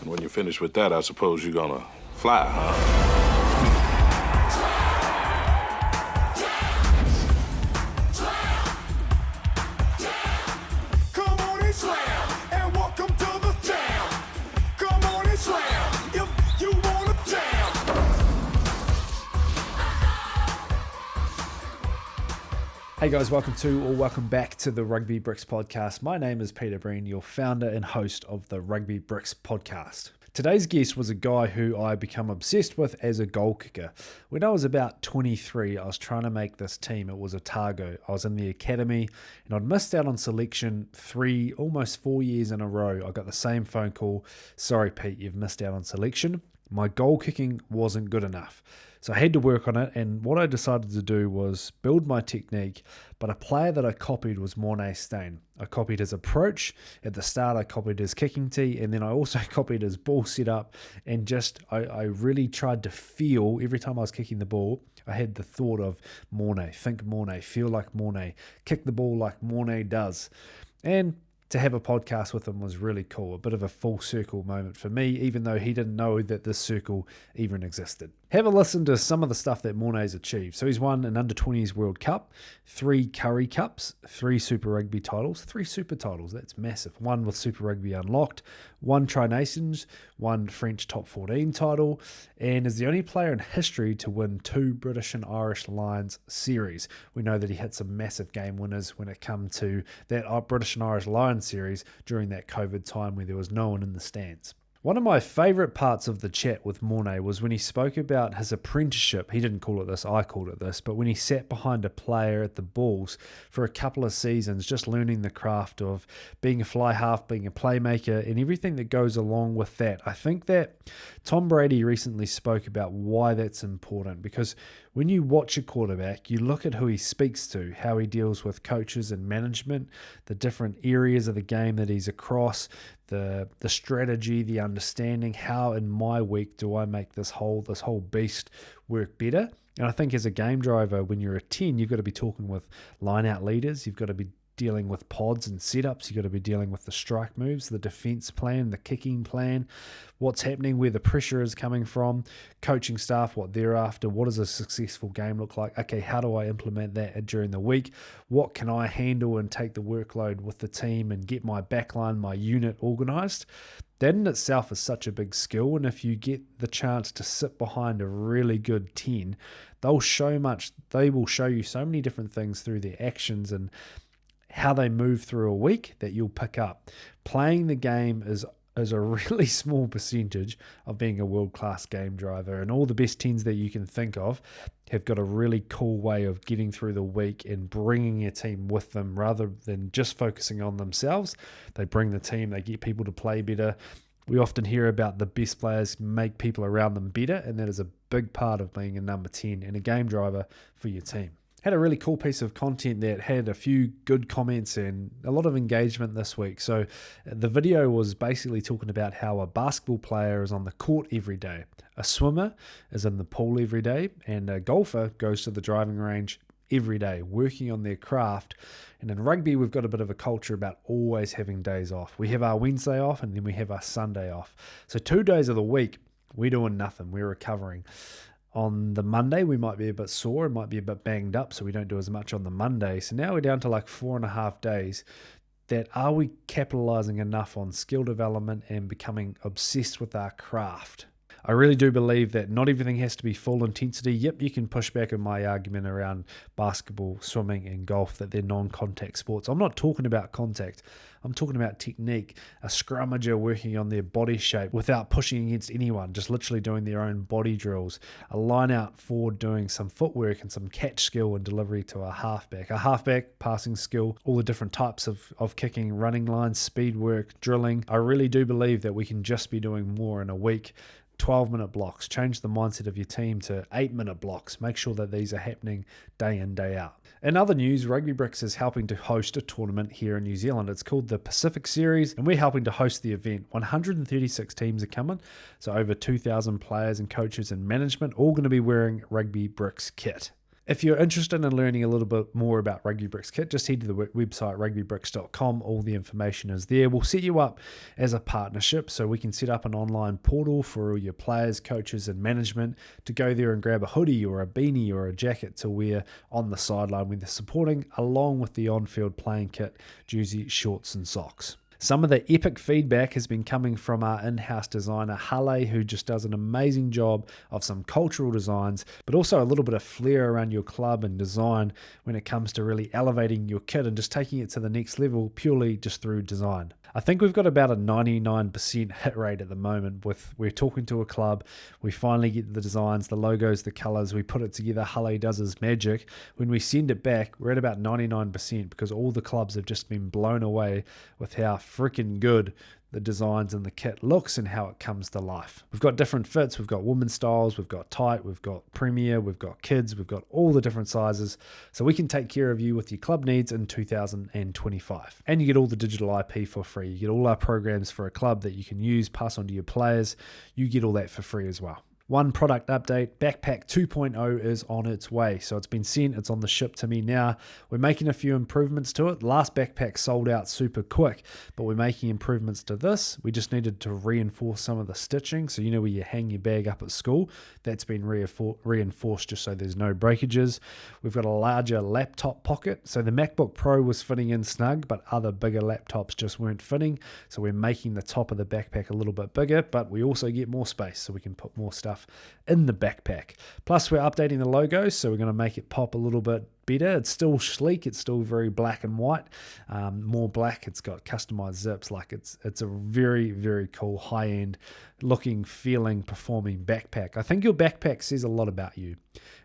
And when you finish with that, I suppose you're gonna fly, huh? Hey guys, welcome back to the Rugby Bricks podcast. My name is Peter Breen, your founder and host of the Rugby Bricks podcast. Today's guest was a guy who I become obsessed with as a goal kicker. When I was about 23, I was trying to make this team. It was Otago. I was in the academy and I'd missed out on selection almost 4 years in a row. I got the same phone call. Sorry, Pete, you've missed out on selection. My goal kicking wasn't good enough. So I had to work on it, and what I decided to do was build my technique, but a player that I copied was Morne Steyn. I copied his approach. At the start, I copied his kicking tee, and then I also copied his ball setup, and I really tried to feel, every time I was kicking the ball, I had the thought of Morne, think Morne, feel like Morne, kick the ball like Morne does. And to have a podcast with him was really cool, a bit of a full circle moment for me, even though he didn't know that this circle even existed. Have a listen to some of the stuff that Morne's achieved. So he's won an Under-20s World Cup, 3 Curry Cups, 3 Super Rugby titles, 3 Super titles, that's massive. 1 with Super Rugby Unlocked, 1 Tri-Nations, 1 French Top 14 title, and is the only player in history to win 2 British and Irish Lions series. We know that he hit some massive game winners when it come to that British and Irish Lions series during that COVID time where there was no one in the stands. One of my favourite parts of the chat with Morne was when he spoke about his apprenticeship. He didn't call it this, I called it this, but when he sat behind a player at the Bulls for a couple of seasons, just learning the craft of being a fly half, being a playmaker, and everything that goes along with that. I think that Tom Brady recently spoke about why that's important, because when you watch a quarterback, you look at who he speaks to, how he deals with coaches and management, the different areas of the game that he's across, the strategy, the understanding, how in my week do I make this whole beast work better. And I think as a game driver, when you're a 10, you've got to be talking with line-out leaders, you've got to be dealing with pods and setups, you've got to be dealing with the strike moves, the defense plan, the kicking plan, what's happening, where the pressure is coming from, coaching staff, what they're after, what does a successful game look like, okay, how do I implement that during the week, what can I handle and take the workload with the team and get my backline, my unit organized. That in itself is such a big skill, and if you get the chance to sit behind a really good 10, they will show you so many different things through their actions and how they move through a week that you'll pick up. Playing the game is a really small percentage of being a world-class game driver, and all the best 10s that you can think of have got a really cool way of getting through the week and bringing your team with them rather than just focusing on themselves. They bring the team, they get people to play better. We often hear about the best players make people around them better, and that is a big part of being a number 10 and a game driver for your team. Had a really cool piece of content that had a few good comments and a lot of engagement this week. So the video was basically talking about how a basketball player is on the court every day, a swimmer is in the pool every day, and a golfer goes to the driving range every day, working on their craft. And in rugby, we've got a bit of a culture about always having days off. We have our Wednesday off and then we have our Sunday off. So 2 days of the week, we're doing nothing, we're recovering. On the Monday, we might be a bit sore, it might be a bit banged up, so we don't do as much on the Monday. So now we're down to like 4.5 days. That are we capitalizing enough on skill development and becoming obsessed with our craft? I really do believe that not everything has to be full intensity. Yep, you can push back on my argument around basketball, swimming, and golf, that they're non-contact sports. I'm not talking about contact. I'm talking about technique, a scrummager working on their body shape without pushing against anyone, just literally doing their own body drills, a line-out forward doing some footwork and some catch skill and delivery to a halfback passing skill, all the different types of kicking, running lines, speed work, drilling. I really do believe that we can just be doing more in a week. 12-minute blocks, change the mindset of your team to 8-minute blocks. Make sure that these are happening day in, day out. In other news, Rugby Bricks is helping to host a tournament here in New Zealand. It's called the Pacific Series, and we're helping to host the event. 136 teams are coming, so over 2,000 players and coaches and management all going to be wearing Rugby Bricks kit. If you're interested in learning a little bit more about Rugby Bricks kit, just head to the website rugbybricks.com. All the information is there. We'll set you up as a partnership so we can set up an online portal for all your players, coaches, and management to go there and grab a hoodie or a beanie or a jacket to wear on the sideline when they're supporting, along with the on-field playing kit, jersey, shorts, and socks. Some of the epic feedback has been coming from our in-house designer, Hale, who just does an amazing job of some cultural designs, but also a little bit of flair around your club and design when it comes to really elevating your kit and just taking it to the next level purely just through design. I think we've got about a 99% hit rate at the moment. We're talking to a club, we finally get the designs, the logos, the colors, we put it together, Hale does his magic. When we send it back, we're at about 99% because all the clubs have just been blown away with how freaking good the designs and the kit looks and how it comes to life. We've got different fits, we've got women's styles, we've got tight, we've got premier, we've got kids, we've got all the different sizes, so we can take care of you with your club needs in 2025. And you get all the digital IP for free. You get all our programs for a club that you can use, pass on to your players. You get all that for free as well. One product update, Backpack 2.0 is on its way. So it's been sent, it's on the ship to me now. We're making a few improvements to it. Last backpack sold out super quick, but we're making improvements to this. We just needed to reinforce some of the stitching. So you know where you hang your bag up at school, that's been reinforced just so there's no breakages. We've got a larger laptop pocket. So the MacBook Pro was fitting in snug, but other bigger laptops just weren't fitting. So we're making the top of the backpack a little bit bigger, but we also get more space so we can put more stuff in the backpack. Plus we're updating the logo, so we're going to make it pop a little bit better. It's still sleek, it's still very black and white, more black. It's got customized zips. Like it's a very, very cool, high-end looking, feeling, performing backpack. I think your backpack says a lot about you.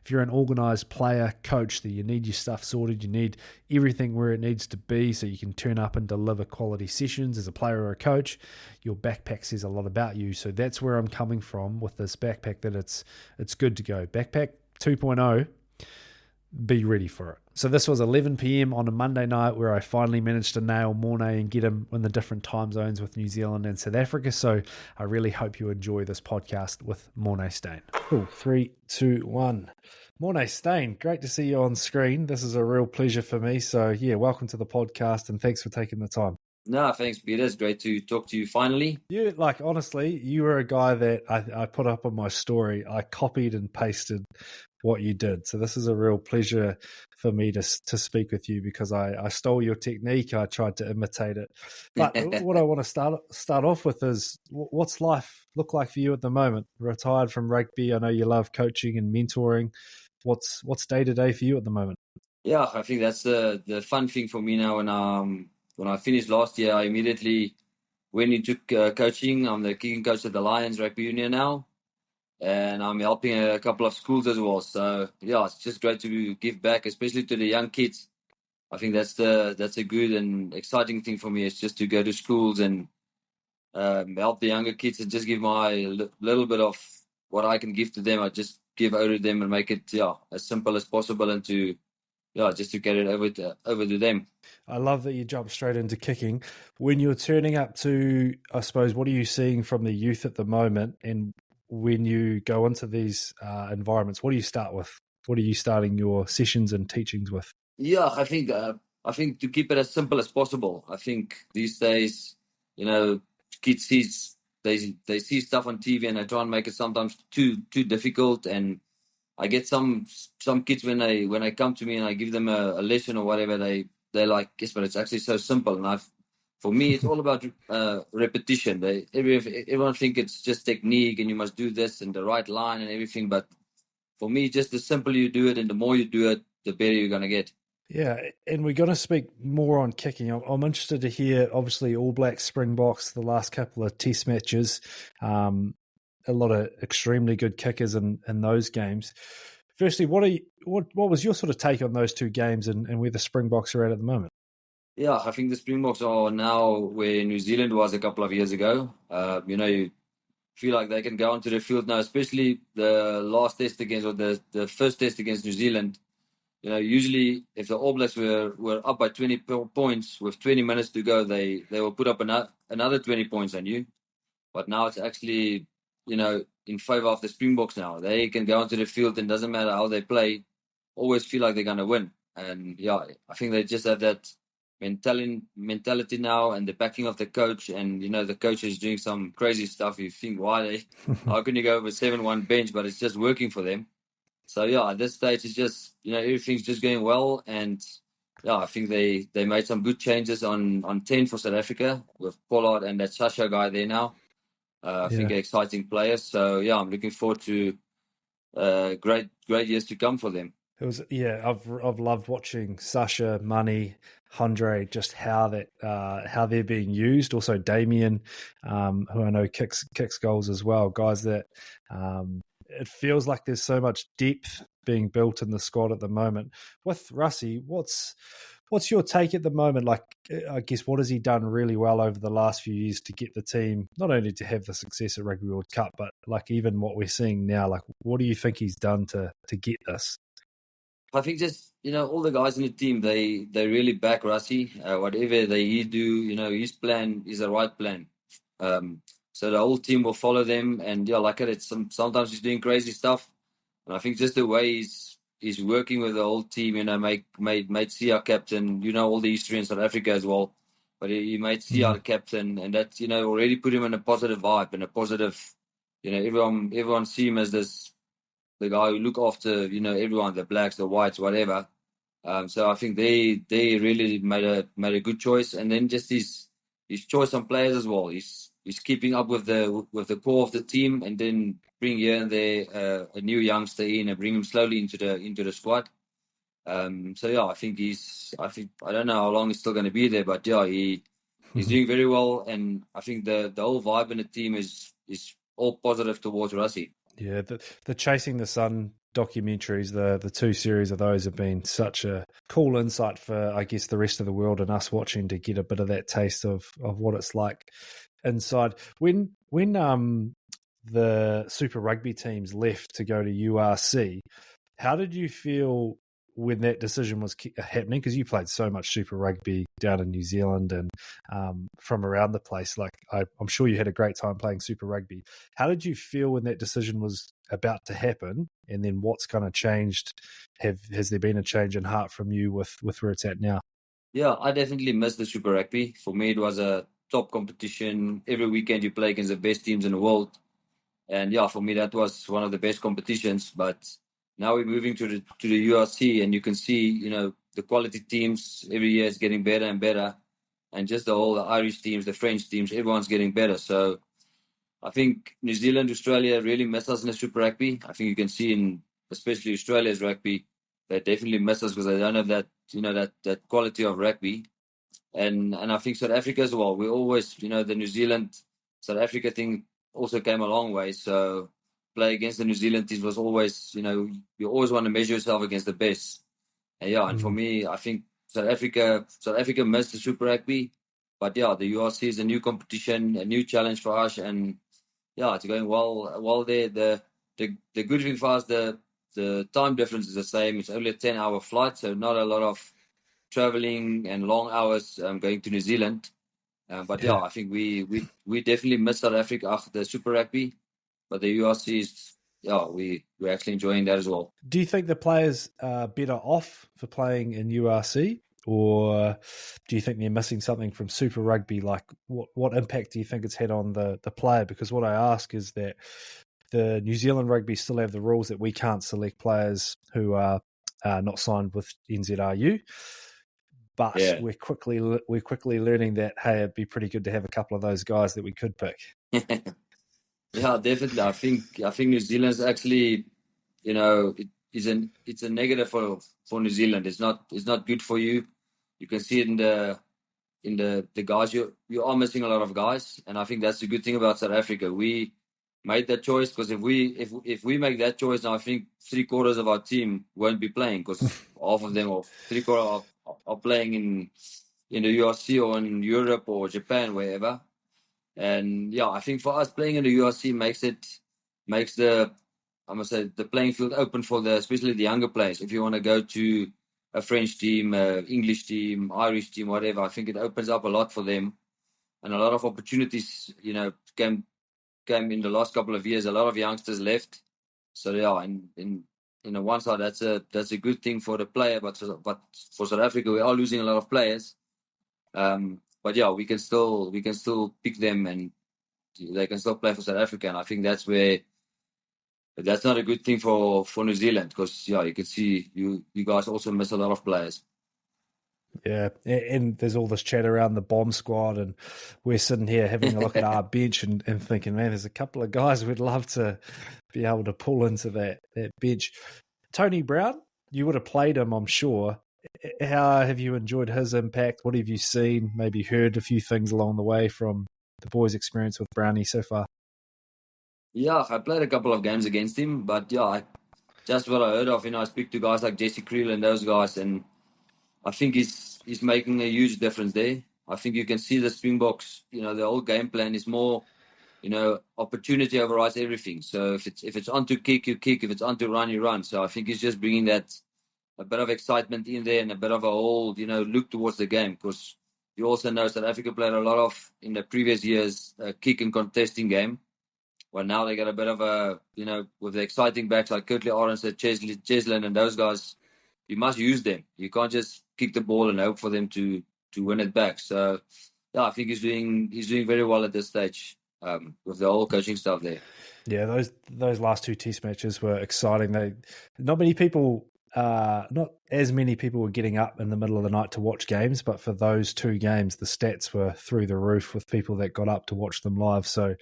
If you're an organized player, coach, that you need your stuff sorted, you need everything where it needs to be so you can turn up and deliver quality sessions as a player or a coach, your backpack says a lot about you. So that's where I'm coming from with this backpack, that it's good to go. Backpack 2.0, be ready for it. So this was 11 p.m. on a Monday night where I finally managed to nail Morne and get him in the different time zones with New Zealand and South Africa. So I really hope you enjoy this podcast with Morne Steyn. Cool. 3, 2, 1. Morne Steyn, great to see you on screen. This is a real pleasure for me. So yeah, welcome to the podcast and thanks for taking the time. No, thanks, Peter. It's great to talk to you finally. You, like, honestly, you were a guy that I put up on my story. I copied and pasted what you did. So this is a real pleasure for me to speak with you because I stole your technique. I tried to imitate it. But what I want to start off with is, what's life look like for you at the moment? Retired from rugby. I know you love coaching and mentoring. What's day to day for you at the moment? Yeah, I think that's the fun thing for me now. When I finished last year, I immediately went into coaching. I'm the kicking coach at the Lions Rugby Union now, and I'm helping a couple of schools as well. So yeah, it's just great to give back, especially to the young kids. I think that's a good and exciting thing for me. It's just to go to schools and help the younger kids and just give my little bit of what I can give to them. I just give over to them and make it as simple as possible, and just to get it over to them. I love that you jump straight into kicking. When you're turning up to, I suppose, what are you seeing from the youth at the moment? And when you go into these environments, what do you start with? What are you starting your sessions and teachings with? Yeah, I think to keep it as simple as possible. I think these days, kids see stuff on TV and they try and make it sometimes too difficult. And I get some kids when they come to me and I give them a lesson or whatever, they're like, yes, but it's actually so simple. And for me, it's all about repetition. Everyone think it's just technique and you must do this and the right line and everything. But for me, just the simpler you do it and the more you do it, the better you're going to get. Yeah, and we're going to speak more on kicking. I'm interested to hear, obviously, All Blacks, Springboks, the last couple of test matches, a lot of extremely good kickers in those games. Firstly, what was your sort of take on those two games and where the Springboks are at the moment? Yeah, I think the Springboks are now where New Zealand was a couple of years ago. You feel like they can go onto the field now, especially the last test against, or the first test against New Zealand. Usually if the All Blacks were up by 20 points with 20 minutes to go, they will put up another 20 points on you. But now it's actually, in favor of the Springboks now. They can go onto the field and it doesn't matter how they play. always feel like they're going to win. And yeah, I think they just have that mentality now, and the backing of the coach. And the coach is doing some crazy stuff. You think, how can you go over 7-1 bench? But it's just working for them. So yeah, at this stage, it's just everything's just going well. And yeah, I think they made some good changes on 10 for South Africa with Pollard and that Sasha guy there now. I think exciting players. So yeah, I'm looking forward to great years to come for them. It was I've loved watching Sasha, Money, Andre, just how they're being used. Also Damien, who I know kicks goals as well. Guys that it feels like there's so much depth being built in the squad at the moment. With Rassie, what's your take at the moment? Like, I guess, what has he done really well over the last few years to get the team not only to have the success at Rugby World Cup, but like even what we're seeing now? Like, what do you think he's done to get this? I think just all the guys in the team, they really back Rassie. Whatever he do, his plan is the right plan. So the whole team will follow them. And yeah, like it, sometimes he's doing crazy stuff. And I think just the way he's working with the whole team, made Sia captain, all the history in South Africa as well. But he made Sia the captain, and that's, already put him in a positive vibe and a positive, everyone see him as the guy who look after, everyone, the blacks, the whites, whatever. So I think they really made a good choice. And then just his choice on players as well. He's keeping up with the core of the team, and then bring here and there a new youngster in and bring him slowly into the squad. So yeah, I think I don't know how long he's still going to be there, but yeah, he's doing very well, and I think the whole vibe in the team is all positive towards Rassie. Yeah, the Chasing the Sun documentaries, the two series of those have been such a cool insight for, I guess, the rest of the world and us watching to get a bit of that taste of what it's like inside. When the Super Rugby teams left to go to URC, how did you feel when that decision was happening? Because you played so much Super Rugby down in New Zealand and from around the place. Like, I'm sure you had a great time playing Super Rugby. How did you feel when that decision was about to happen? And then what's kind of changed? Has there been a change in heart from you with where it's at now? Yeah, I definitely miss the Super Rugby. For me, it was a top competition. Every weekend you play against the best teams in the world. And yeah, for me, that was one of the best competitions. But now we're moving to the URC, and you can see, the quality teams every year is getting better and better. And just the Irish teams, the French teams, everyone's getting better. So I think New Zealand, Australia really miss us in the Super Rugby. I think you can see especially Australia's rugby, they definitely miss us because they don't have that, that quality of rugby. And I think South Africa as well. We always, the New Zealand, South Africa thing also came a long way. So play against the New Zealand teams was always, you always want to measure yourself against the best. And yeah, and for me, I think South Africa missed the Super Rugby. But yeah, the URC is a new competition, a new challenge for us. And yeah, it's going well there. The good thing for us, the time difference is the same. It's only a 10-hour flight, so not a lot of traveling and long hours going to New Zealand. But yeah, I think we definitely miss South Africa after the Super Rugby. But the URC is, we're actually enjoying that as well. Do you think the players are better off for playing in URC? Or do you think they're missing something from Super Rugby? Like, what impact do you think it's had on the player? Because what I ask is that the New Zealand Rugby still have the rules that we can't select players who are not signed with NZRU. But we're quickly learning that, hey, it'd be pretty good to have a couple of those guys that we could pick. Yeah, definitely. I think New Zealand's actually, it's a negative for New Zealand. It's not good for you. You can see it in the guys. You are missing a lot of guys, and I think that's the good thing about South Africa. We made that choice because if we make that choice now, I think 3/4 of our team won't be playing because half of them or 3/4 are playing in the URC or in Europe or Japan, wherever. And yeah, I think for us playing in the URC makes the playing field open for especially the younger players. If you want to go to a French team, English team, Irish team, whatever, I think it opens up a lot for them, and a lot of opportunities, came in the last couple of years. A lot of youngsters left, so yeah, and one side that's a good thing for the player, but for South Africa we are losing a lot of players. But yeah, we can still pick them and they can still play for South Africa. And I think that's not a good thing for New Zealand, because you can see you guys also miss a lot of players. Yeah, and there's all this chat around the bomb squad, and we're sitting here having a look at our bench and thinking, man, there's a couple of guys we'd love to be able to pull into that bench. Tony Brown, you would have played him, I'm sure. How have you enjoyed his impact? What have you seen? Maybe heard a few things along the way from the boys' experience with Brownie so far? Yeah, I played a couple of games against him, but yeah, just what I heard of, I speak to guys like Jesse Creel and those guys, and I think he's making a huge difference there. I think you can see the Springboks, the whole game plan is more, opportunity overrides everything. So if it's on to kick, you kick. If it's on to run, you run. So I think he's just bringing that a bit of excitement in there and a bit of a whole, look towards the game, because you also know South Africa played a lot of, in the previous years, kick and contesting game. Well, now they got a bit of a, with the exciting backs like Kirtley Arendse, Cheslin and those guys, you must use them. You can't just kick the ball and hope for them to win it back. So, yeah, I think he's doing very well at this stage with the whole coaching stuff there. Yeah, those last two test matches were exciting. Not as many people were getting up in the middle of the night to watch games, but for those two games, the stats were through the roof with people that got up to watch them live. So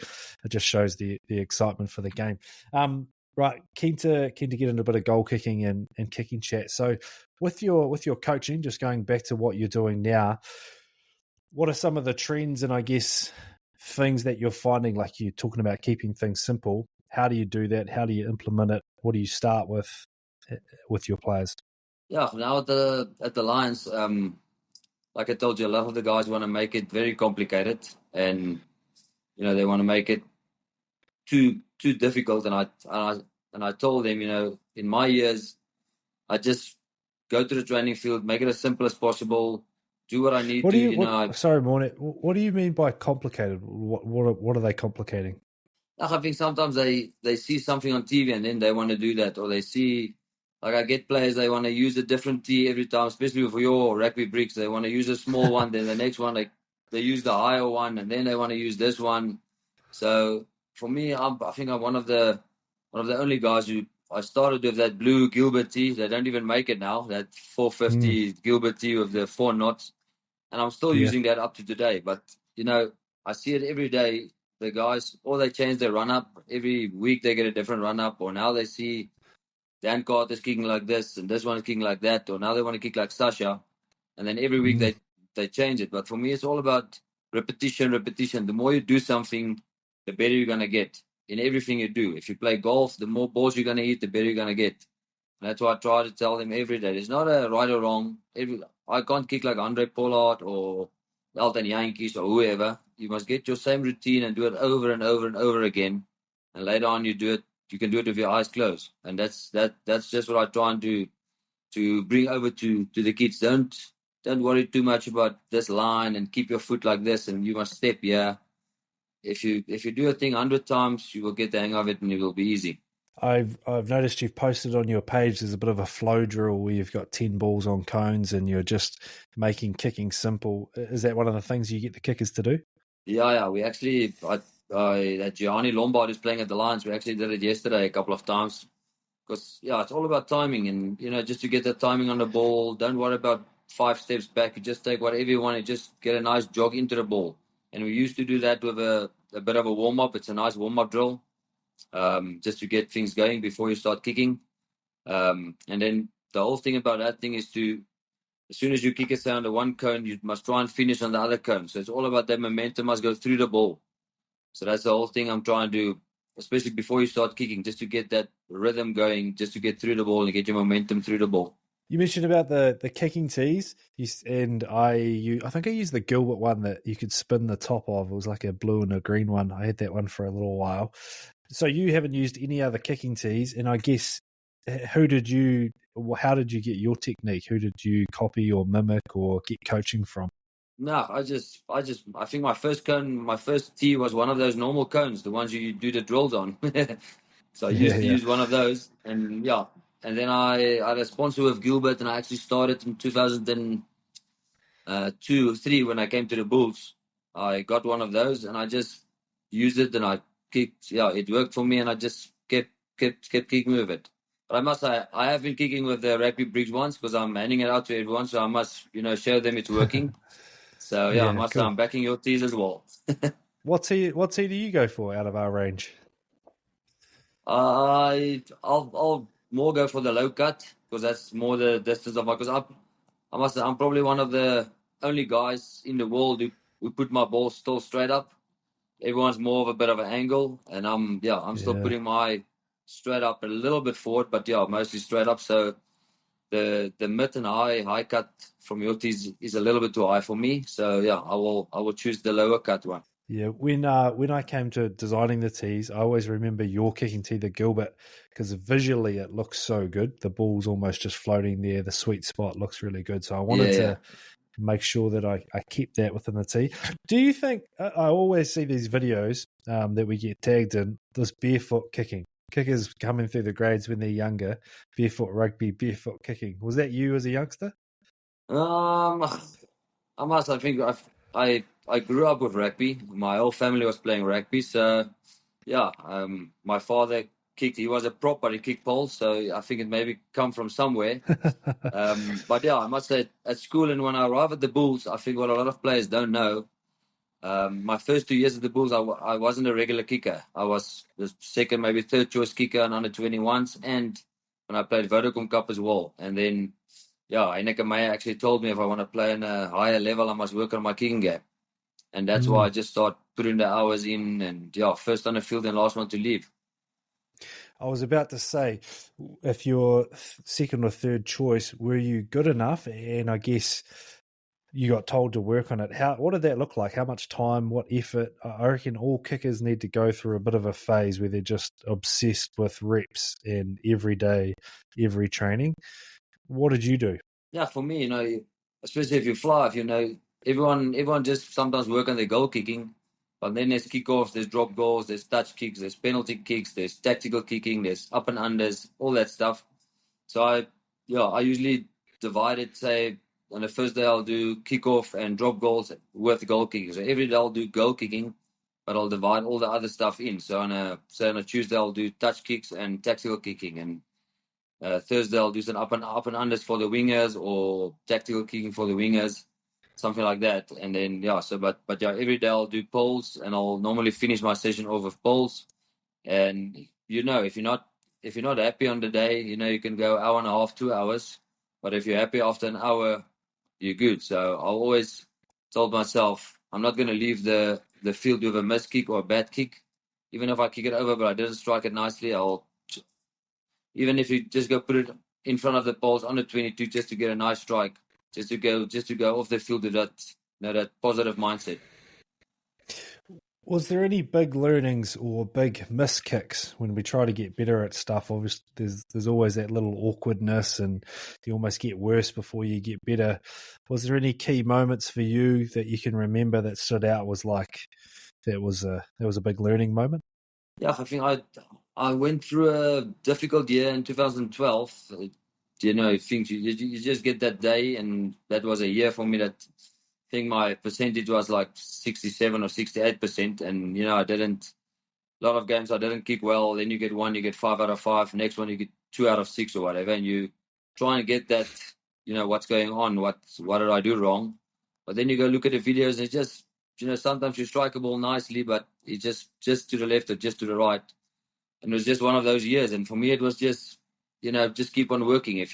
it just shows the excitement for the game. Right, keen to get into a bit of goal kicking and kicking chat. So with your coaching, just going back to what you're doing now, what are some of the trends and I guess things that you're finding? Like you're talking about keeping things simple. How do you do that? How do you implement it? What do you start with your players? Yeah, now at the Lions, like I told you, a lot of the guys want to make it very complicated, and they want to make it too difficult. And I told them, in my years, I just go to the training field, make it as simple as possible, do what I need to. Sorry, Morne. What do you mean by complicated? What are they complicating? I think sometimes they see something on TV and then they want to do that, or they see, like I get players, they want to use a different tee every time, especially for your rugby bricks. They want to use a small one, then the next one they use the higher one, and then they want to use this one. So for me, I think I'm one of the only guys who I started with that blue Gilbert tee. They don't even make it now. That 450 Gilbert tee with the 4 knots, and I'm still using that up to today. But I see it every day. The guys, or they change their run up every week. They get a different run up, or now they see Dan Carter's kicking like this, and this one is kicking like that, or now they want to kick like Sasha, and then every week they change it. But for me, it's all about repetition. The more you do something, the better you're gonna get in everything you do. If you play golf, the more balls you're gonna hit, the better you're gonna get. And that's why I try to tell them every day. There's not a right or wrong. I can't kick like Andre Pollard or Elton Yankees or whoever. You must get your same routine and do it over and over and over again. And later on, you can do it with your eyes closed. And that's just what I try and do to bring over to the kids. Don't worry too much about this line and keep your foot like this and you must step here. If you do a thing 100 times, you will get the hang of it and it will be easy. I've noticed you've posted on your page there's a bit of a flow drill where you've got 10 balls on cones and you're just making kicking simple. Is that one of the things you get the kickers to do? Yeah. We actually, that Gianni Lombard is playing at the Lions. We actually did it yesterday a couple of times. Because, it's all about timing. And, just to get that timing on the ball, don't worry about 5 steps back. You just take whatever you want and just get a nice jog into the ball. And we used to do that with a bit of a warm-up. It's a nice warm-up drill. Just to get things going before you start kicking. And then the whole thing about that thing is as soon as you kick a sound on one cone, you must try and finish on the other cone. So it's all about that momentum must go through the ball. So that's the whole thing I'm trying to do, especially before you start kicking, just to get that rhythm going, just to get through the ball and get your momentum through the ball. You mentioned about the kicking tees, and I think I used the Gilbert one that you could spin the top of. It was like a blue and a green one. I had that one for a little while. So you haven't used any other kicking tees, and I guess how did you get your technique? Who did you copy or mimic or get coaching from? No, I think my first tee was one of those normal cones, the ones you do the drills on. So I used to use one of those, and and then I had a sponsor with Gilbert, and I actually started in 2002-3 when I came to the Bulls. I got one of those, and I just used it, and I kicked. Yeah, it worked for me, and I just kept kicking with it. But I must say, I have been kicking with the rugby bricks once because I'm handing it out to everyone, so I must, show them it's working. So yeah, I Yeah, must say cool. I'm backing your teas as well. What tee do you go for out of our range? I'll more go for the low cut because that's more the distance of my. Because I must say I'm probably one of the only guys in the world who put my ball still straight up. Everyone's more of a bit of an angle, and I'm still putting my straight up a little bit forward, but yeah, mostly straight up. So the mid and high cut from your tees is a little bit too high for me. So yeah, I will choose the lower cut one. Yeah, when I came to designing the tees, I always remember your kicking tee, the Gilbert, because visually it looks so good. The ball's almost just floating there. The sweet spot looks really good. So I wanted Yeah. to make sure that I kept that within the tee. Do you think, I always see these videos that we get tagged in, this barefoot kicking. Kickers coming through the grades when they're younger, barefoot rugby, barefoot kicking. Was that you as a youngster? I think I grew up with rugby. My whole family was playing rugby, so yeah. My father kicked. He was a prop, but he kicked poles, so I think it maybe come from somewhere. But yeah, I must say at school and when I arrived at the Bulls, I think what a lot of players don't know. My first 2 years at the Bulls, I wasn't a regular kicker. I was the second, maybe third choice kicker on under 21s, and when I played Vodacom Cup as well. And then, yeah, Heineke Meyer actually told me if I want to play in a higher level, I must work on my kicking game. And that's why I just start putting the hours in, and yeah, first on the field and last one to leave. I was about to say, if you're second or third choice, were you good enough? And I guess you got told to work on it. What did that look like? How much time? What effort? I reckon all kickers need to go through a bit of a phase where they're just obsessed with reps and every day, every training. What did you do? Yeah, for me, especially if you fly, everyone just sometimes work on their goal kicking, but then there's kickoffs, there's drop goals, there's touch kicks, there's penalty kicks, there's tactical kicking, there's up and unders, all that stuff. So I usually divide it, say, on the first day I'll do kickoff and drop goals with goal kicking. So every day I'll do goal kicking, but I'll divide all the other stuff in. So on a Tuesday I'll do touch kicks and tactical kicking, and Thursday I'll do some up and unders for the wingers or tactical kicking for the wingers, something like that. And then but every day I'll do poles, and I'll normally finish my session off with poles. And if you're not happy on the day, you can go hour and a half, 2 hours. But if you're happy after an hour, you're good. So I always told myself I'm not going to leave the field with a missed kick or a bad kick. Even if I kick it over, but I didn't strike it nicely, even if you just go put it in front of the poles on the 22 just to get a nice strike, just to go off the field with that positive mindset. Was there any big learnings or big miss kicks when we try to get better at stuff? Obviously, there's always that little awkwardness, and you almost get worse before you get better. Was there any key moments for you that you can remember that stood out? Was like that was a big learning moment. Yeah, I think I went through a difficult year in 2012. Things you just get that day, and that was a year for me that I think my percentage was like 67 or 68%, and I didn't. A lot of games I didn't kick well. Then you get one, you get 5 out of 5. Next one you get 2 out of 6 or whatever, and you try and get that. What's going on? What did I do wrong? But then you go look at the videos, and it's just sometimes you strike a ball nicely, but it's just to the left or just to the right. And it was just one of those years. And for me, it was just just keep on working.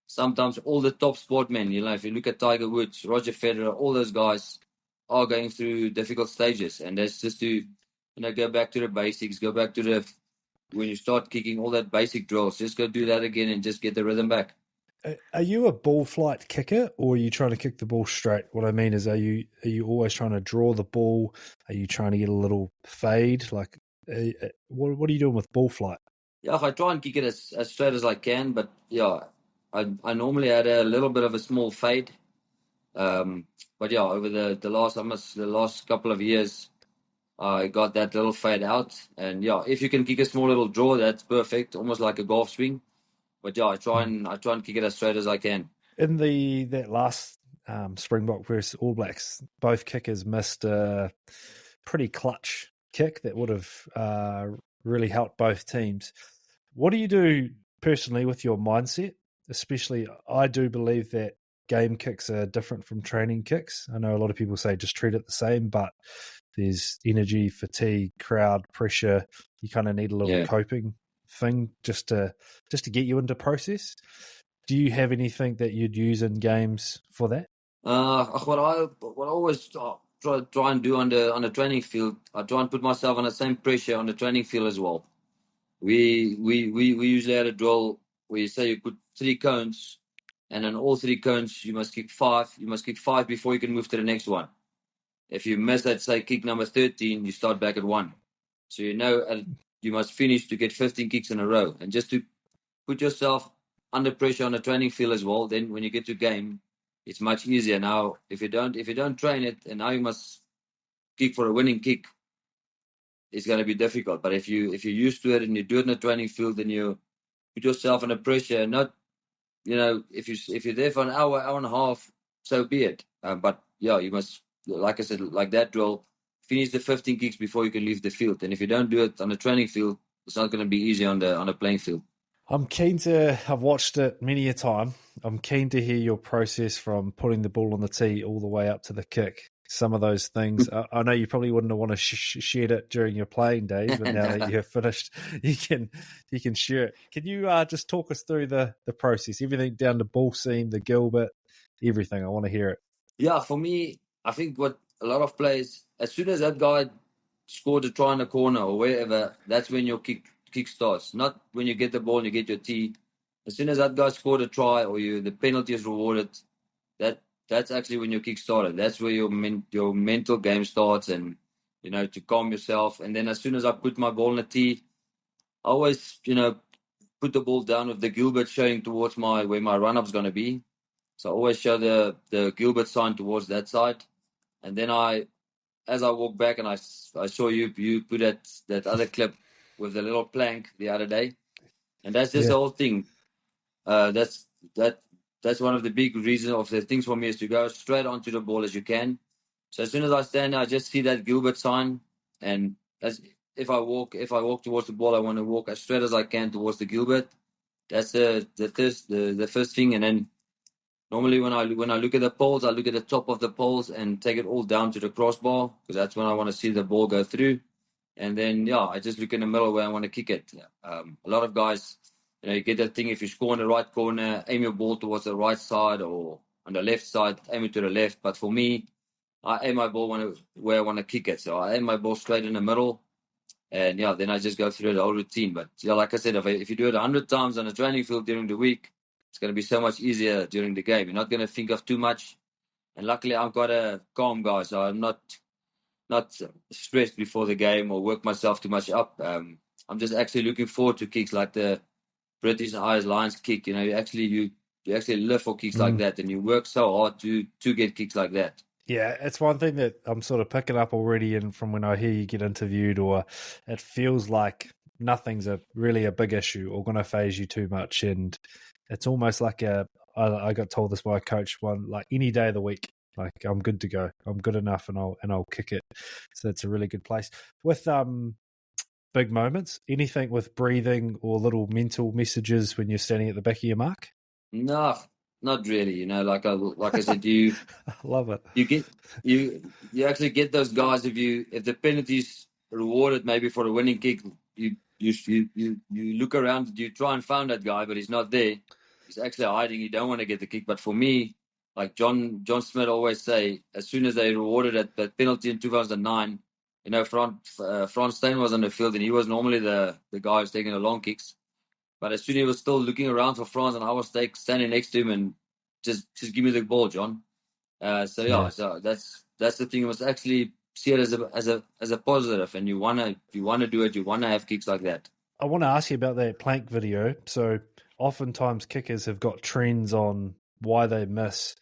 Sometimes all the top sportmen, if you look at Tiger Woods, Roger Federer, all those guys are going through difficult stages, and that's just to go back to the basics, go back to when you start kicking all that basic drills, just go do that again and just get the rhythm back. Are you a ball flight kicker, or are you trying to kick the ball straight? What I mean is, are you always trying to draw the ball? Are you trying to get a little fade? Like, what are you doing with ball flight? Yeah, I try and kick it as straight as I can, but yeah, I normally had a little bit of a small fade. But yeah, over the last couple of years, I got that little fade out. And yeah, if you can kick a small little draw, that's perfect, almost like a golf swing. But yeah, I try and kick it as straight as I can. In that last Springbok versus All Blacks, both kickers missed a pretty clutch kick that would have really helped both teams. What do you do personally with your mindset? Especially, I do believe that game kicks are different from training kicks. I know a lot of people say just treat it the same, but there's energy, fatigue, crowd pressure. You kind of need a little coping thing just to get you into process. Do you have anything that you'd use in games for that? What I always try and do on the training field, I try and put myself on the same pressure on the training field as well. We usually had a drill where you say you put 3 cones, and on all 3 cones you must kick 5. You must kick 5 before you can move to the next one. If you miss that, say kick number 13, you start back at 1. So you must finish to get 15 kicks in a row, and just to put yourself under pressure on the training field as well. Then when you get to game, it's much easier. Now, if you don't train it, and now you must kick for a winning kick, it's going to be difficult. But if you're used to it and you do it in the training field, then you put yourself under pressure. And not, if you're there for an hour and a half, so be it. But yeah, you must, like I said, like that drill, finish the 15 kicks before you can leave the field. And if you don't do it on the training field, it's not going to be easy on the playing field. I've watched it many a time. I'm keen to hear your process from putting the ball on the tee all the way up to the kick. Some of those things, I know you probably wouldn't want to share it during your playing days, but now that you're finished, you can share it. Can you just talk us through the process, everything down to ball seam, the Gilbert, everything? I want to hear it. Yeah, for me, I think what a lot of players, as soon as that guy scored a try in the corner or wherever, that's when your kick starts. Not when you get the ball and you get your tee. As soon as that guy scored a try or the penalty is rewarded, that's actually when your kick started. That's where your mental game starts, and to calm yourself. And then as soon as I put my ball in the tee, I always put the ball down with the Gilbert showing towards where my run up's going to be. So I always show the Gilbert sign towards that side, and then as I walk back, and I saw you put that other clip with the little plank the other day, and that's just the whole thing. That's one of the big reasons of the things for me is to go straight onto the ball as you can. So as soon as I stand there, I just see that Gilbert sign, and if I walk towards the ball, I want to walk as straight as I can towards the Gilbert. That's the first thing, and then normally when I look at the poles, I look at the top of the poles and take it all down to the crossbar, because that's when I want to see the ball go through. And then I just look in the middle where I want to kick it. A lot of guys, you get that thing, if you score in the right corner, aim your ball towards the right side, or on the left side, aim it to the left. But for me, I aim my ball where I want to kick it. So I aim my ball straight in the middle, and then I just go through the whole routine. But like I said, if you do it 100 times on a training field during the week, it's going to be so much easier during the game. You're not going to think of too much. And luckily, I'm quite a calm guy, so I'm not stressed before the game or work myself too much up. I'm just actually looking forward to kicks like the British and Irish Lions kick. You actually live for kicks like that, and you work so hard to get kicks like that. Yeah, it's one thing that I'm sort of picking up already, and from when I hear you get interviewed, or it feels like nothing's really a big issue or going to phase you too much, and it's almost like I got told this by a coach like any day of the week, like I'm good to go, I'm good enough, and I'll kick it. So it's a really good place. With big moments, anything with breathing or little mental messages when you're standing at the back of your mark? No, not really. Like I said, you I love it. You actually get those guys if the penalty's rewarded maybe for a winning kick, you look around, you try and find that guy, but he's not there. He's actually hiding. You don't want to get the kick. But for me, like John Smith always say, as soon as they rewarded that penalty in 2009, Morne Steyn was on the field, and he was normally the guy who's taking the long kicks. But as soon as he was still looking around for France, and I was standing next to him, and just give me the ball, John. So that's the thing. It was actually see it as a positive, and you wanna do it. You wanna have kicks like that. I want to ask you about that plank video. So oftentimes kickers have got trends on why they miss.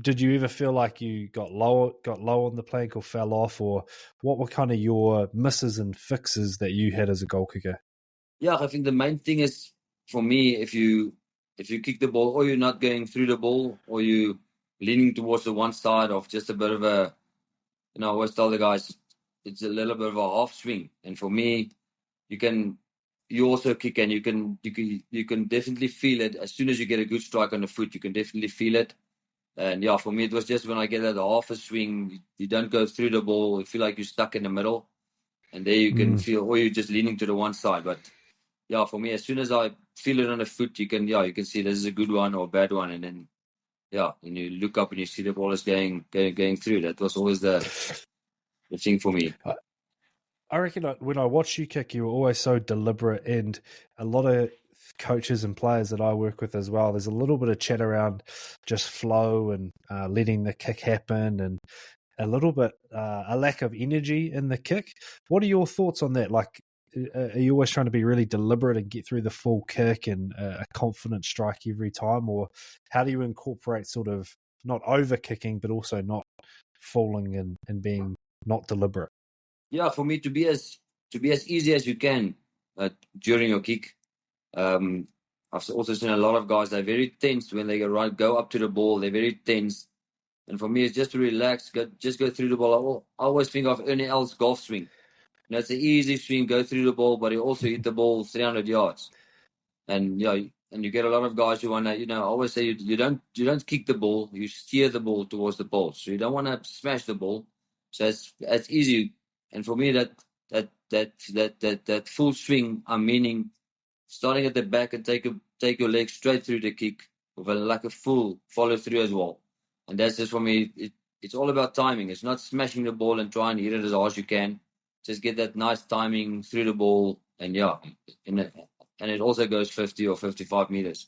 Did you ever feel like you got low on the plank or fell off, or what were kind of your misses and fixes that you had as a goal kicker? Yeah, I think the main thing is for me, if you kick the ball, or you're not going through the ball, or you leaning towards the one side of just a bit of a, I always tell the guys, it's a little bit of a half swing. And for me, you also kick, and you can definitely feel it as soon as you get a good strike on the foot. You can definitely feel it. And yeah, for me, it was just when I get that half a swing, you don't go through the ball. You feel like you're stuck in the middle, and there you can feel, or you're just leaning to the one side. But yeah, for me, as soon as I feel it on the foot, you can see this is a good one or a bad one, and then and you look up and you see the ball is going through. That was always the thing for me. I reckon when I watch you kick, you were always so deliberate, and a lot of coaches and players that I work with as well, there's a little bit of chat around just flow and letting the kick happen, and a little bit a lack of energy in the kick. What are your thoughts on that? Like, are you always trying to be really deliberate and get through the full kick and a confident strike every time, or how do you incorporate sort of not over kicking but also not falling and being not deliberate? Yeah, for me to be as easy as you can during your kick. I've also seen a lot of guys, they're very tense when they go up to the ball. They're very tense. And for me, it's just to relax, just go through the ball. I always think of Ernie Els' golf swing. It's an easy swing, go through the ball, but he also hit the ball 300 yards. And and you get a lot of guys who want to, I always say you don't kick the ball, you steer the ball towards the pole. So you don't want to smash the ball. So it's easy. And for me, that full swing, I'm meaning starting at the back and take your leg straight through the kick with like a full follow through as well. And that's just for me. It's all about timing. It's not smashing the ball and trying to hit it as hard as you can. Just get that nice timing through the ball, and and it also goes 50 or 55 meters.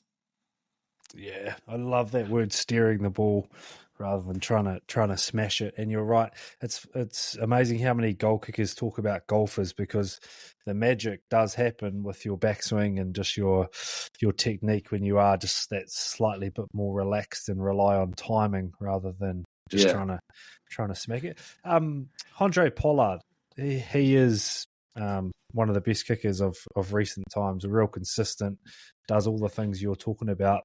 Yeah, I love that word, steering the ball rather than trying to smash it. And you're right. It's amazing how many goal kickers talk about golfers, because the magic does happen with your backswing and just your technique when you are just that slightly bit more relaxed and rely on timing rather than just trying to smack it. Andre Pollard, he is one of the best kickers of recent times, real consistent, does all the things you're talking about.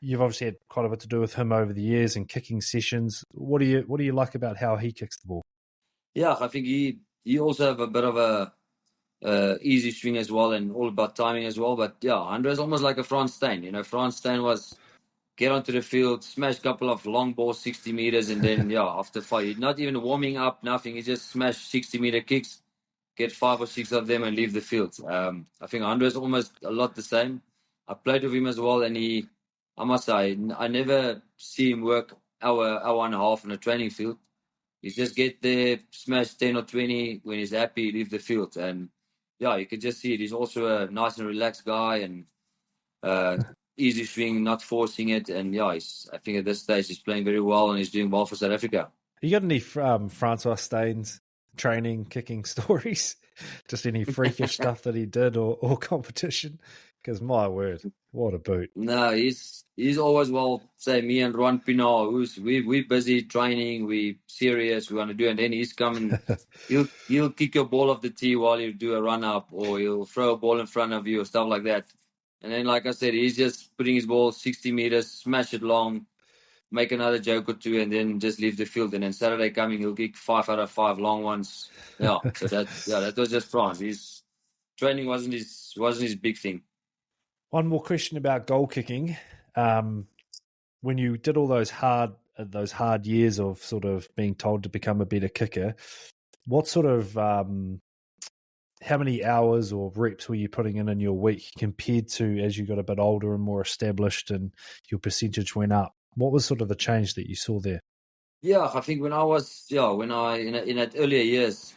You've obviously had quite a bit to do with him over the years and kicking sessions. What do you like about how he kicks the ball? Yeah, I think he also have a bit of a easy swing as well, and all about timing as well. But yeah, Andre is almost like a Frans Steyn. Frans Steyn was get onto the field, smash a couple of long balls, 60 meters, and then after 5, not even warming up, nothing. He just smashed 60-meter kicks, get 5 or 6 of them, and leave the field. I think Andre is almost a lot the same. I played with him as well, and I must say, I never see him work hour and a half in a training field. He just get there, smash 10 or 20. When he's happy, leave the field. And you can just see it. He's also a nice and relaxed guy, and easy swing, not forcing it. And I think at this stage he's playing very well, and he's doing well for South Africa. You got any Francois Steyn's training kicking stories? Just any freakish stuff that he did or competition? Because my word, what a boot! No, he's always, say me and Juan Pino, we're busy training, we serious, we want to do, and then he's coming. he'll kick your ball off the tee while you do a run up, or he'll throw a ball in front of you or stuff like that. And then, like I said, he's just putting his ball 60 meters, smash it long, make another joke or two, and then just leave the field. And then Saturday coming, he'll kick 5 out of 5 long ones. So that was just France. His training wasn't his big thing. One more question about goal kicking. When you did all those hard years of sort of being told to become a better kicker, what sort of how many hours or reps were you putting in your week compared to as you got a bit older and more established and your percentage went up? What was sort of the change that you saw there? Yeah, I think when I was in that earlier years,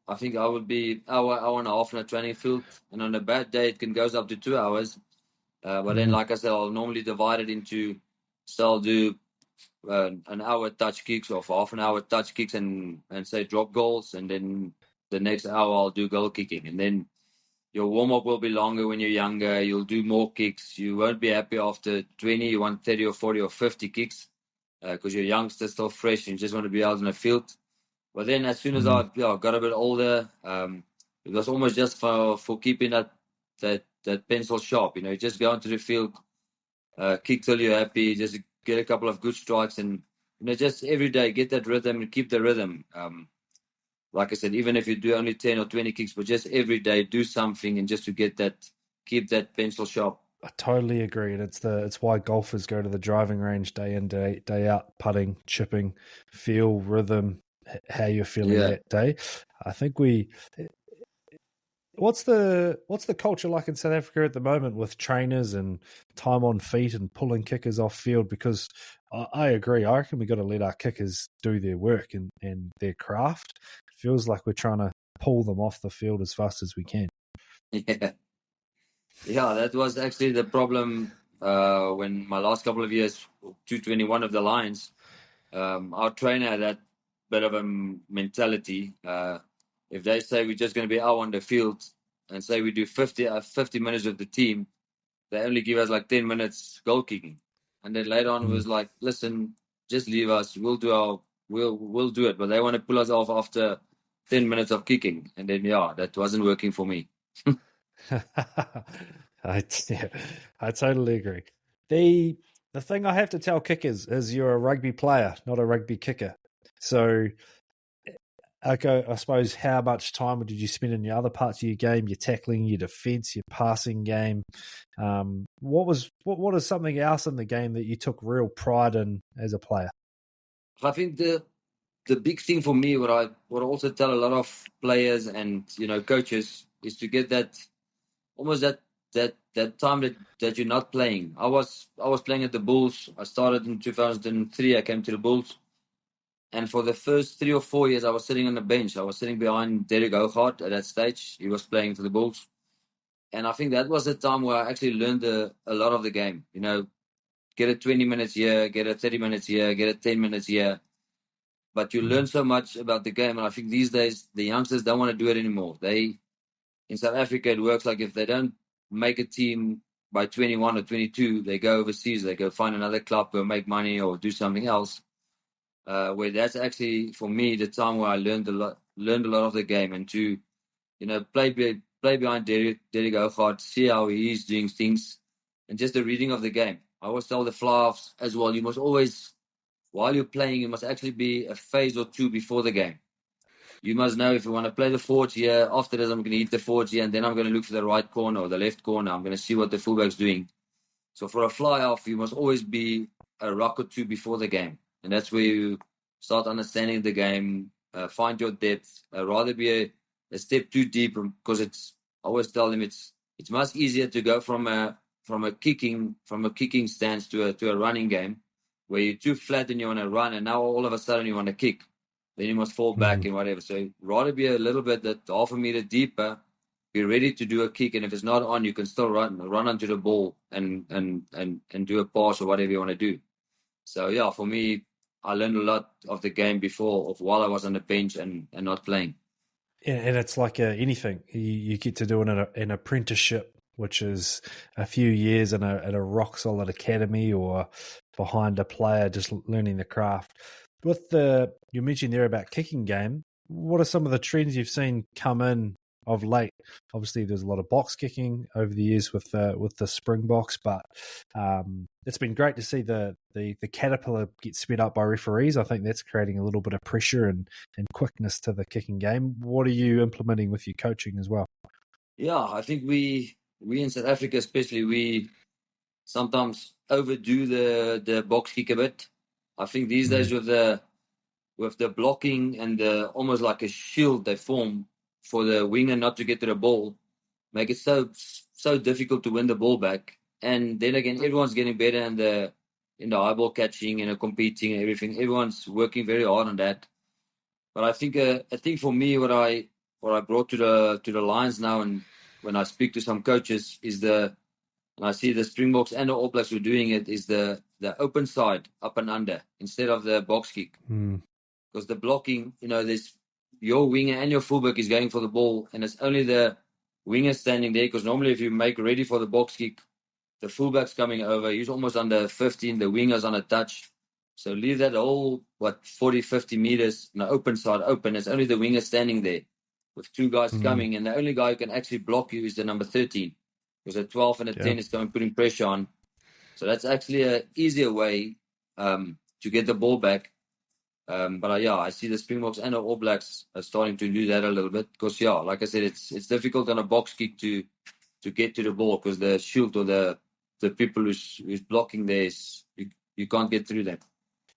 I think I would be hour and a half in a training field, and on a bad day it can goes up to 2 hours. But then, like I said, I'll normally divide it into, so I'll do an hour touch kicks or half an hour touch kicks and say drop goals, and then the next hour I'll do goal kicking. And then your warm up will be longer when you're younger. You'll do more kicks. You won't be happy after 20. You want 30 or 40 or 50 kicks because you're youngster, still fresh, and you just want to be out in the field. But then as soon as I got a bit older, it was almost just for keeping that that pencil sharp. You know, just go onto the field, kick till you're happy, just get a couple of good strikes, and you know, just every day get that rhythm and keep the rhythm. Like I said, even if you do only 10 or 20 kicks, but just every day do something, and just to get that, keep that pencil sharp. I totally agree, and it's why golfers go to the driving range day in, day out, putting, chipping, feel rhythm, how you're feeling that day. I think what's the culture like in South Africa at the moment with trainers and time on feet and pulling kickers off field? Because I agree. I reckon we got to let our kickers do their work and their craft. It feels like we're trying to pull them off the field as fast as we can. Yeah, that was actually the problem when my last couple of years, 221 of the Lions, our trainer had that bit of a mentality. If they say we're just going to be out on the field and say we do 50 minutes with the team, they only give us like 10 minutes goal kicking. And then later on was like, listen, just leave us. We'll do it. But they want to pull us off after 10 minutes of kicking. And then, yeah, that wasn't working for me. I totally agree. The thing I have to tell kickers is you're a rugby player, not a rugby kicker. So, okay, I suppose how much time did you spend in your other parts of your game, your tackling, your defence, your passing game? What is something else in the game that you took real pride in as a player? I think the big thing for me, what I also tell a lot of players and coaches, is to get that almost that time that you're not playing. I was playing at the Bulls. I started in 2003. I came to the Bulls, and for the first 3 or 4 years, I was sitting on the bench. I was sitting behind Derek Hougaard at that stage. He was playing for the Bulls, and I think that was the time where I actually learned a lot of the game. You know, get a 20 minutes here, get a 30 minutes here, get a 10 minutes here. But you learn so much about the game, and I think these days the youngsters don't want to do it anymore. In South Africa, it works like if they don't make a team by 21 or 22, they go overseas. They go find another club or make money or do something else. Where that's actually, for me, the time where I learned a lot of the game, and to play behind Derek Hougaard, see how he's doing things, and just the reading of the game. I always tell the fly-offs as well, you must always, while you're playing, you must actually be a phase or two before the game. You must know, if you want to play the forwards here, after this I'm going to hit the forwards here, and then I'm going to look for the right corner or the left corner. I'm going to see what the fullback's doing. So for a fly-off, you must always be a rock or two before the game. And that's where you start understanding the game, find your depth, rather be a step too deep, because I always tell them it's much easier to go from a kicking stance to a running game, where you're too flat and you want to run, and now all of a sudden you want to kick. Then you must fall back and whatever. So rather be a little bit that half a meter deeper, be ready to do a kick, and if it's not on, you can still run onto the ball and do a pass or whatever you want to do. So yeah, for me, I learned a lot of the game while I was on the bench and not playing. And it's like anything. You get to do an apprenticeship, which is a few years in a rock solid academy or behind a player just learning the craft. With you mentioned there about kicking game, what are some of the trends you've seen come in of late? Obviously, there's a lot of box kicking over the years with the Springboks, but it's been great to see the caterpillar get sped up by referees. I think that's creating a little bit of pressure and quickness to the kicking game. What are you implementing with your coaching as well? Yeah, I think we in South Africa especially, we sometimes overdo the box kick a bit. I think these days with the blocking and the almost like a shield they form for the winger not to get to the ball, make it so difficult to win the ball back. And then again, everyone's getting better in the high ball catching and competing and everything. Everyone's working very hard on that. But I think for me, what I brought to the Lions now, and when I speak to some coaches, is and I see the Springboks and the All Blacks were doing it, is the open side, up and under, instead of the box kick. Because the blocking, there's your winger and your fullback is going for the ball, and it's only the winger standing there, because normally if you make ready for the box kick, the fullback's coming over, he's almost under 15, the winger's on a touch. So leave that whole, 40, 50 meters, on the open side open. It's only the winger standing there with two guys coming, and the only guy who can actually block you is the number 13. because a 12 and a 10 is going putting pressure on. So that's actually an easier way to get the ball back. But yeah, I see the Springboks and the All Blacks are starting to do that a little bit because, yeah, like I said, it's difficult on a box kick to get to the ball because the shield or the people who's blocking there is you can't get through them.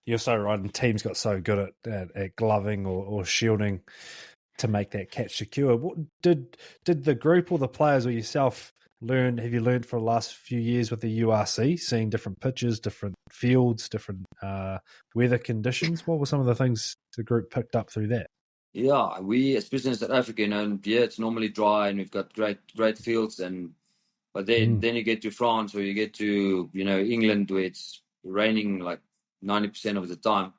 You're so right, and teams got so good at gloving or shielding to make that catch secure. What did the group or the players or yourself learn? Have you learned for the last few years with the URC, seeing different pitches, different fields, different weather conditions? What were some of the things the group picked up through that? Yeah, we, especially in South Africa, it's normally dry and we've got great fields, but then you get to France or you get to England where it's raining like 90% of the time,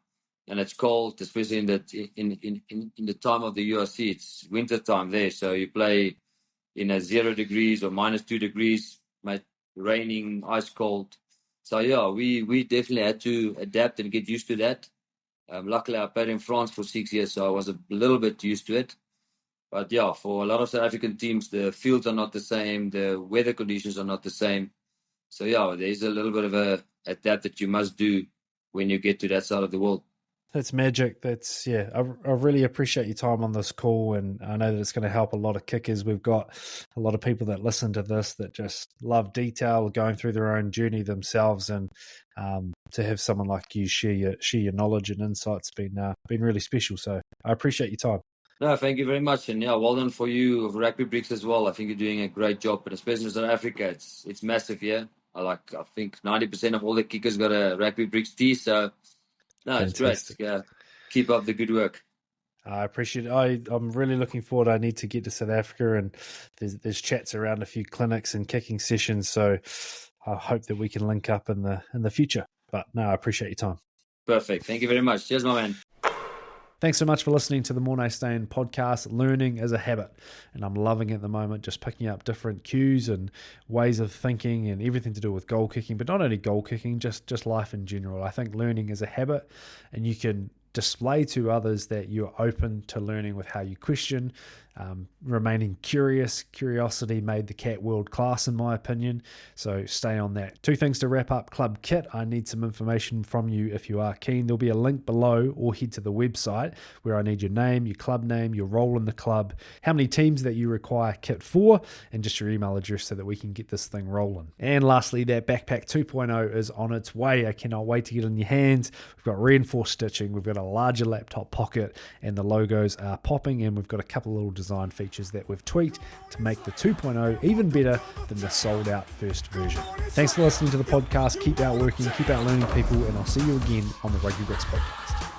and it's cold, especially in the time of the URC. It's winter time there, so you play in a 0 degrees or -2 degrees, raining, ice cold. So yeah, we definitely had to adapt and get used to that. Luckily, I played in France for 6 years, so I was a little bit used to it. But yeah, for a lot of South African teams, the fields are not the same, the weather conditions are not the same. So yeah, there's a little bit of a adapt that you must do when you get to that side of the world. That's magic. I really appreciate your time on this call, and I know that it's going to help a lot of kickers. We've got a lot of people that listen to this that just love detail, going through their own journey themselves, and to have someone like you share your knowledge and insights been really special. So I appreciate your time. No, thank you very much, and yeah, well done for you of Rugby Bricks as well. I think you're doing a great job, but especially in South Africa, it's massive here. I think 90% of all the kickers got a Rugby Bricks tee, so no, it's Fantastic. great. Yeah, keep up the good work. I appreciate it. I'm really looking forward. I need to get to South Africa, and there's chats around a few clinics and kicking sessions, so I hope that we can link up in the future. But no, I appreciate your time. Perfect. Thank you very much. Cheers, my man. Thanks so much for listening to the Morne Steyn podcast. Learning is a habit, and I'm loving it at the moment, just picking up different cues and ways of thinking and everything to do with goal kicking, but not only goal kicking, just life in general. I think learning is a habit, and you can display to others that you're open to learning with how you question, remaining curious. Curiosity made the cat world class, in my opinion, so stay on that. 2 things to wrap up. Club kit, I need some information from you if you are keen. There'll be a link below, or head to the website where I need your name, your club name, your role in the club, how many teams that you require kit for, and just your email address so that we can get this thing rolling. And lastly, that backpack 2.0 is on its way. I cannot wait to get it in your hands. We've got reinforced stitching, we've got a larger laptop pocket, and the logos are popping, and we've got a couple of little design features that we've tweaked to make the 2.0 even better than the sold out first version. Thanks for listening to the podcast. Keep out working, keep out learning, people, and I'll see you again on the Rugby Bricks podcast.